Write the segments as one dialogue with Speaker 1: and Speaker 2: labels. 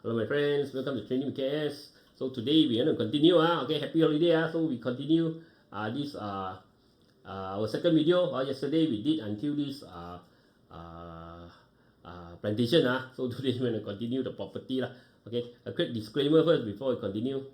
Speaker 1: Hello my friends, welcome to Training with KS. So today we are going to continue, okay, happy holiday. So we continue this our second video. Yesterday we did until this plantation. So today we're going to continue the property. Okay, a quick disclaimer first before we continue.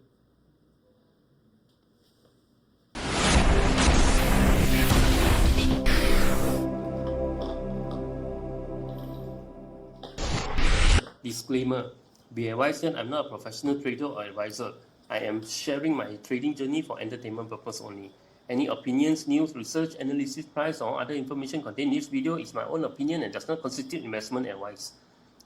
Speaker 1: Disclaimer. Be advised that I'm not a professional trader or advisor. I am sharing my trading journey for entertainment purpose only. Any opinions, news, research, analysis, price, or other information contained in this video is my own opinion and does not constitute investment advice.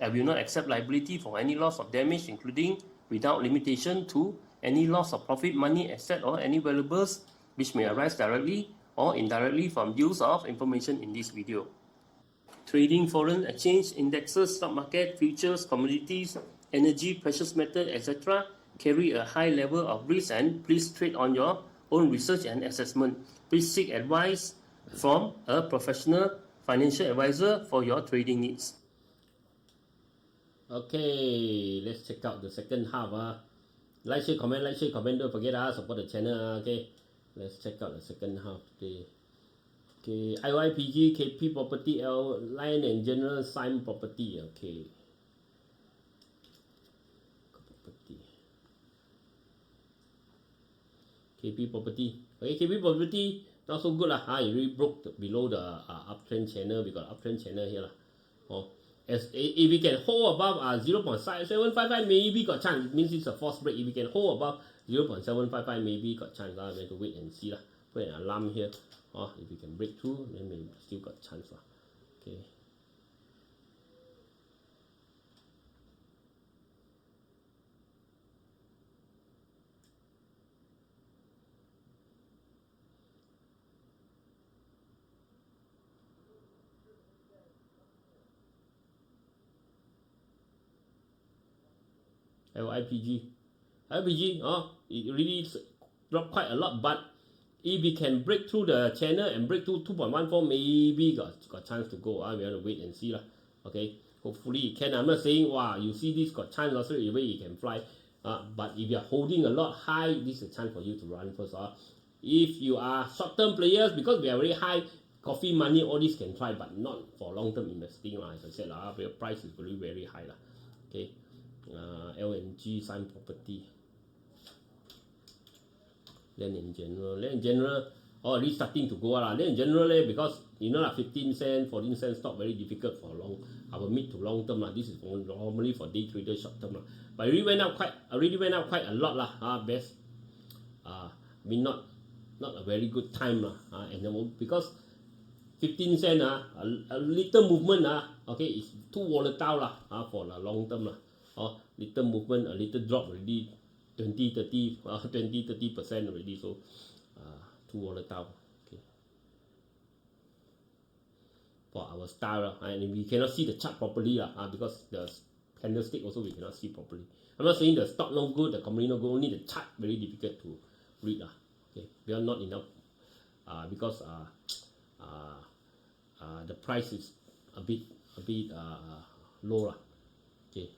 Speaker 1: I will not accept liability for any loss or damage, including, without limitation to, any loss of profit, money, asset, or any valuables which may arise directly or indirectly from use of information in this video. Trading foreign exchange, indexes, stock market, futures, commodities, energy, precious metal, etc. carry a high level of risk, and please trade on your own research and assessment. Please seek advice from a professional financial advisor for your trading needs. Okay, let's check out the second half. Like, share, comment, don't forget support the channel. Okay, let's check out the second half today. Okay, IOIPG, KP Property, Line and General, Sign Property. Okay. KP Property. Okay, KP Property not so good it really broke below the uptrend channel. We got uptrend channel here if we can hold above 0.755, maybe got chance. It means it's a false break. If we can hold above 0.755, maybe got chance. We have to wait and see Put an alarm here. If we can break through, then maybe still got chance Okay. IOIPG, it really dropped quite a lot, but if we can break through the channel and break through 2.14, maybe got chance to go. We have to wait and see Okay, hopefully it can. I'm not saying you see this got chance straight away it can fly. But if you are holding a lot high, this is a chance for you to run first. If you are short-term players, because we are very high, coffee money, all this can try, but not for long-term investing. As I said, the price is very, very high. Okay. LNG, Sign Property, Land in general, at least starting to go Land in general, because 15 cents, 14 cents stock very difficult for our mid to long term This is normally for day traders, short term but it already went up quite a lot best not a very good time and because 15 cents a little movement okay, is too volatile for the long term little movement, a little drop already 20-30% already, so too volatile. Okay, for our style and we cannot see the chart properly because the candlestick also we cannot see properly. I'm not saying the stock not good, the company not good, only the chart very difficult to read Okay, we are not enough because the price is a bit low Okay.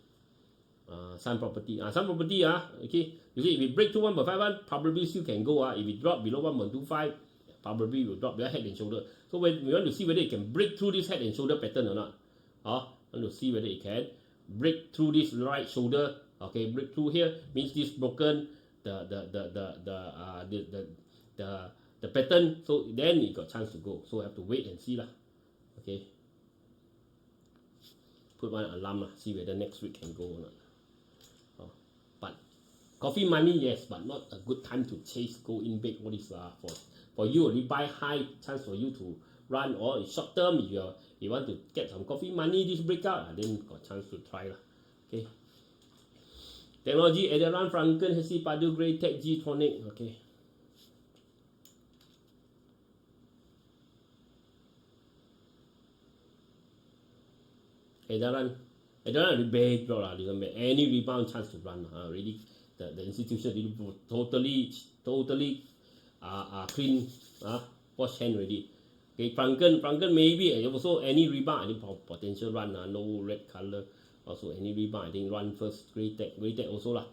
Speaker 1: Sign Property. Sign Property, okay. You see, if it break to 1.51, probably still can go. If it drop below 1.25, probably will drop their head and shoulder. So when we want to see whether it can break through this head and shoulder pattern or not. Want to see whether it can break through this right shoulder. Okay, break through here means this broken the pattern. So then it got chance to go. So we have to wait and see Okay. Put one alarm see whether next week can go or not. But coffee money, yes, but not a good time to chase, go in big. What is for you only buy high, chance for you to run, or in short term if you want to get some coffee money, this breakout, then got chance to try Okay. Technology, EDARAN, FRONTKN, HEXTAR, Padu, Grey Tech, G-Tronic. Okay. EDARAN big drop any rebound chance to run really the institution really totally clean wash hand already. Okay, FRONTKN maybe also any rebound any potential run no red color
Speaker 2: Also any rebound, I think run first. Grey tech also lah.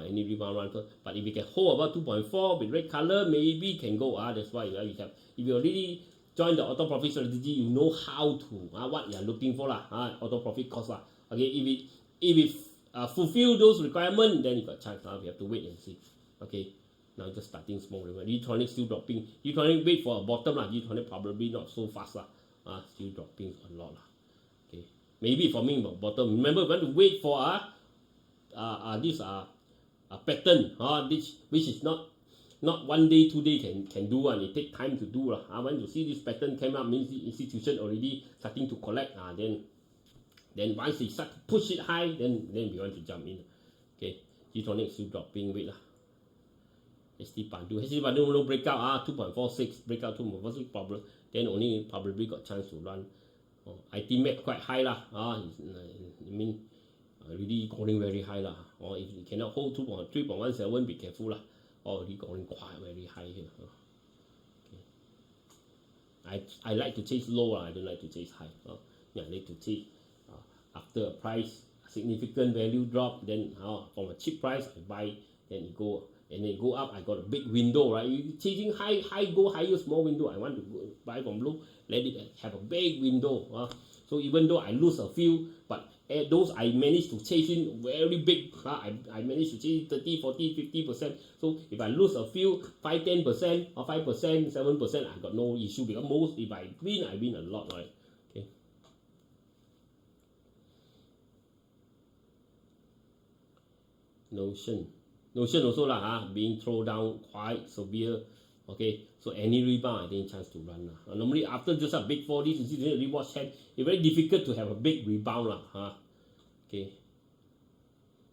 Speaker 2: Any rebound run first. But if we can hold about 2.4 with red color, maybe can go. That's why we have. If you already join the auto profit strategy, you know how to what you are looking for lah. Auto profit cost lah. Okay, if it fulfill those requirements, then you got chance. We have to wait and see. Okay, now just starting small. Electronics still dropping. Electronics wait for a bottom lah. Electronics probably not so fast lah. Still dropping a lot lah. Okay, maybe for me bottom. Remember, we want to wait for this pattern. Which is not 1 day, 2 day can do one. It take time to do lah. When you see this pattern came up, means the institution already starting to collect. Then once they start to push it high, then we want to jump in. Okay, Electronics still dropping. Wait lah. HT Pandu no breakout. 2.46 breakout 2.46 problem. Then only probably got chance to run. IT map quite high lah. I mean, really going very high lah. Or if you cannot hold 3.17, be careful lah. Already going quite very high here. Okay. I like to chase low. I don't like to chase high. I like to chase after a price significant value drop. Then from a cheap price I buy. Then it go and then go up. I got a big window, right? You chasing high go higher, small window. I want to go buy from low. Let it have a big window. So even though I lose a few, but those I managed to chase in very big. I managed to chase 30, 40, 50%. So if I lose a few, 5, 10% or 5%, 7%, I got no issue, because most if I win a lot, right? Okay. Notion also lah, being thrown down quite severe. Okay, so any rebound, I think chance to run lah. Normally after just a big 4 days, you see the reward trend, it's very difficult to have a big rebound lah. Okay,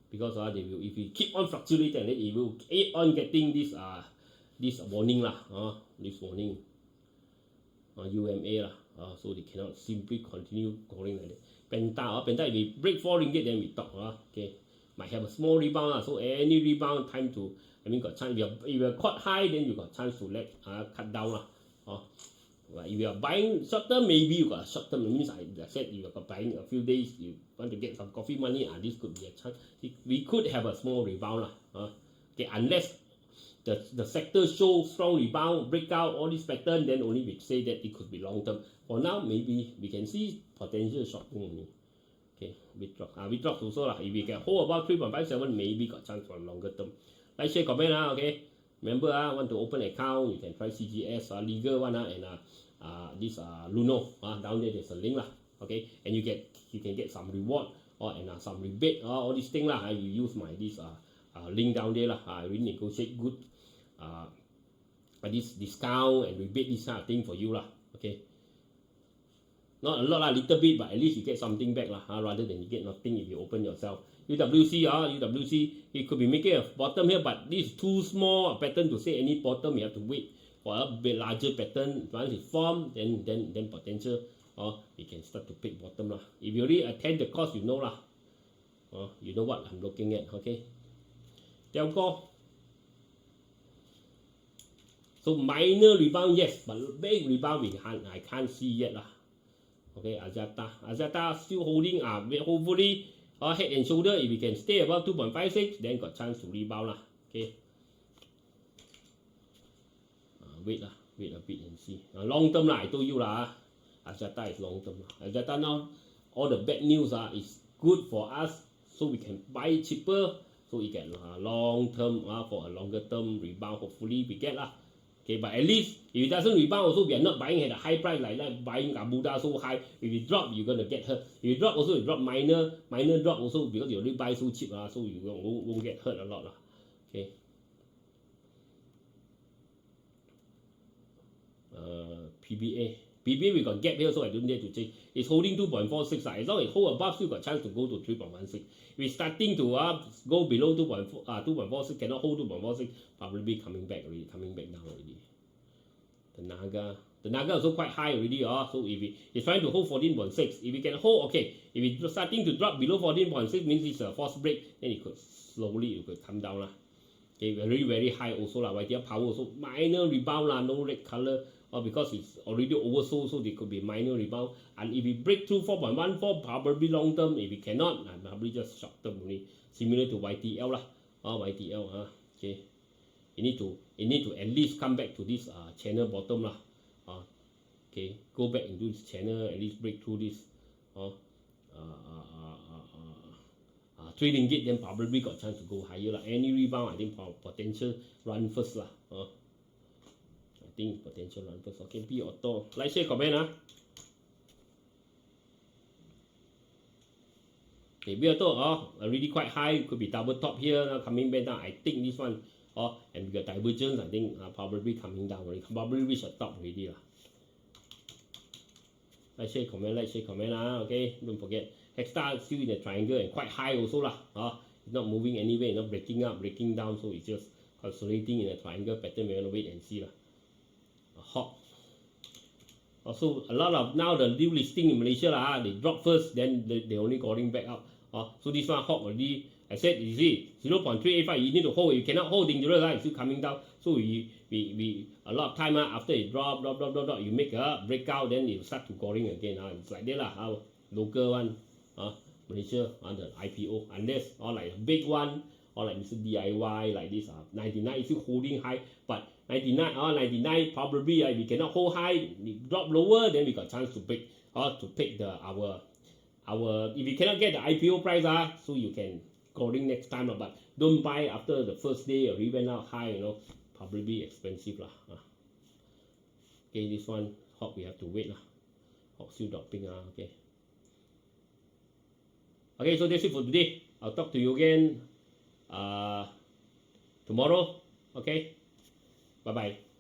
Speaker 2: because they will, if you keep on fluctuating, then it will keep on getting this warning lah. This warning, UMA lah. So they cannot simply continue going like that. Penta, if we break 4 ringgit, then we talk. Okay, might have a small rebound lah. So any rebound, time to, got chance. If you're caught high, then you got chance to cut down lah. But if you are buying short term, maybe you got a short term. It means I said you are buying a few days, you want to get some coffee money. This could be a chance. We could have a small rebound lah. Okay, unless the sector shows strong rebound, breakout, all this pattern, then only we say that it could be long term. For now, maybe we can see potential short term only. Okay, VITROX also lah. If we can hold about 3.57, maybe got chance for a longer term. Like, share, comment okay. Remember, want to open account, you can try CGS, legal one, and this Luno. Down there there's a link lah. Okay, and you can get some reward and some rebate, all these things lah. You use my this link down there lah. I will negotiate good this discount and rebate, this kind of thing for you lah. Okay, not a lot lah, little bit, but at least you get something back lah. Rather than you get nothing if you open yourself. UWC, it could be making a bottom here, but this is too small a pattern to say any bottom. You have to wait for a bit larger pattern. Once it forms, then potential, you can start to pick bottom lah. If you already attend the course, you know lah. You know what I'm looking at. Okay. Telco. So minor rebound, yes, but big rebound I can't see yet lah. Okay, AXIATA still holding. Hopefully. Head and shoulder, if we can stay above 2.56, then got chance to rebound lah. Okay. Wait a bit and see. Long term lah, I told you lah. AXIATA is long term lah. AXIATA now, all the bad news is good for us, so we can buy it cheaper, so we get long term for a longer term rebound. Hopefully we get lah. Okay, but at least if it doesn't rebound, also we are not buying at a high price like that, buying Abuda so high. If it drop, you're gonna get hurt. If it drop, also you drop minor drop also, because you already buy so cheap so you won't get hurt a lot lah. Okay. PBA we got gap here, so I don't dare to change. It's holding 2.46 As long as it hold above, still got chance to go to 3.16. We're starting to go below 2.46, cannot hold 2.46, probably coming back down already. The Naga also quite high already, so if it's trying to hold 14.6, if we can hold, okay. If it's starting to drop below 14.6, means it's a false break, then it could come down lah. Okay, very high also lah. YTL power also minor rebound lah, no red color. because it's already oversold, so there could be minor rebound. And if it break through 4.14, probably long term. If it cannot, probably just short term only, similar to YTL lah. YTL, okay. It need to at least come back to this channel bottom lah. Okay, go back into this channel, at least break through this. 3 ringgit, then probably got chance to go higher lah. Any rebound, I think potential run first lah. I think potential run first. Okay, P auto. Like, share, comment. Okay, B auto, already quite high. Could be double top here. Coming back down. I think this one, and we got divergence. I think probably coming down already. Probably reach the top already lah. Like, share, comment. Okay, don't forget. HEXTAR still in the triangle and quite high also lah. It's not moving anywhere, not breaking up, breaking down, so it's just consolidating in a triangle pattern. We want to wait and see lah. Hawk. Also, a lot of now the new listing in Malaysia lah. They drop first, then they only calling back up. So this one Hawk already. I said, you see, 0.385. You need to hold. You cannot hold dangerous. It's still coming down. So we a lot of time after it drop, you make a breakout, then it start to calling again. It's like that lah. Local one. Malaysia on the IPO, unless like a big one or like Mr. DIY like this 99 is still holding high, but 99 probably if we cannot hold high, it drop lower, then we got chance to break to pick the our if you cannot get the IPO price so you can calling next time but don't buy after the first day or even out high, probably expensive lah. Okay, this one Hawk we have to wait lah. Hawk still dropping okay. Okay, so that's it for today. I'll talk to you again tomorrow. Okay, bye bye.